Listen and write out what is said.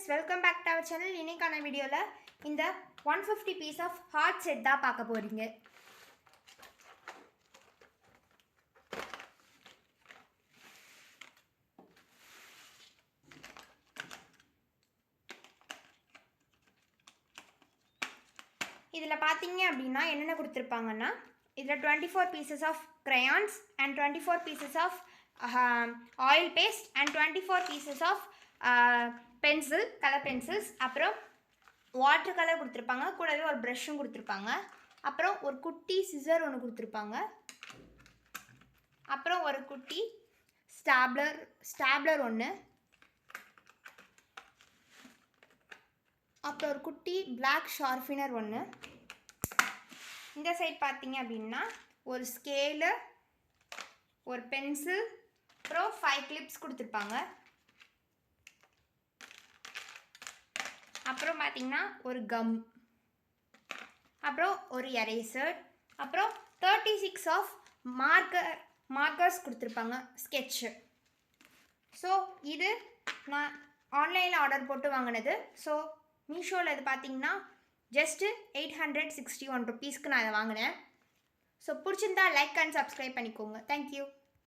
friends, welcome back to our channel. இன்னைக்கான வீடியோல இந்த 150 piece of heart set தான் பார்க்க போறீங்க. இதுல பாத்தீங்க அப்படினா என்னென்ன கொடுத்திருப்பாங்கன்னா இதுல 24 pieces of crayons and 24 pieces of oil paste and 24 pieces of pencil, color pencils, அப்புறம் வாட்டர் கலர் கொடுத்திருப்பாங்க, கூடவே ஒரு பிரஷும் கொடுத்திருப்பாங்க, அப்புறம் ஒரு குட்டி சிசர் ஒன்று கொடுத்திருப்பாங்க, அப்புறம் ஒரு குட்டி ஸ்டாப்லர் ஒன்று, அப்புறம் ஒரு குட்டி பிளாக் ஷார்ப்னர் ஒன்று. இந்த சைட் பார்த்தீங்க அப்படின்னா ஒரு ஸ்கேலு, ஒரு பென்சில், அப்புறம் 5 கிளிப்ஸ் கொடுத்துருப்பாங்க. அப்புறம் பார்த்தீங்கன்னா ஒரு கம், அப்புறம் ஒரு எரேசர், அப்புறம் 36 ஆஃப் மார்க்கர்ஸ் கொடுத்துருப்பாங்க, ஸ்கெட்சு. ஸோ இது நான் ஆன்லைனில் ஆர்டர் போட்டு வாங்கினது. ஸோ மீஷோவில் இது பார்த்தீங்கன்னா ஜஸ்ட்டு 861 ருபீஸ்க்கு நான் இதை வாங்கினேன். ஸோ பிடிச்சிருந்தா லைக் அண்ட் சப்ஸ்கிரைப் பண்ணிக்கோங்க. தேங்க்யூ.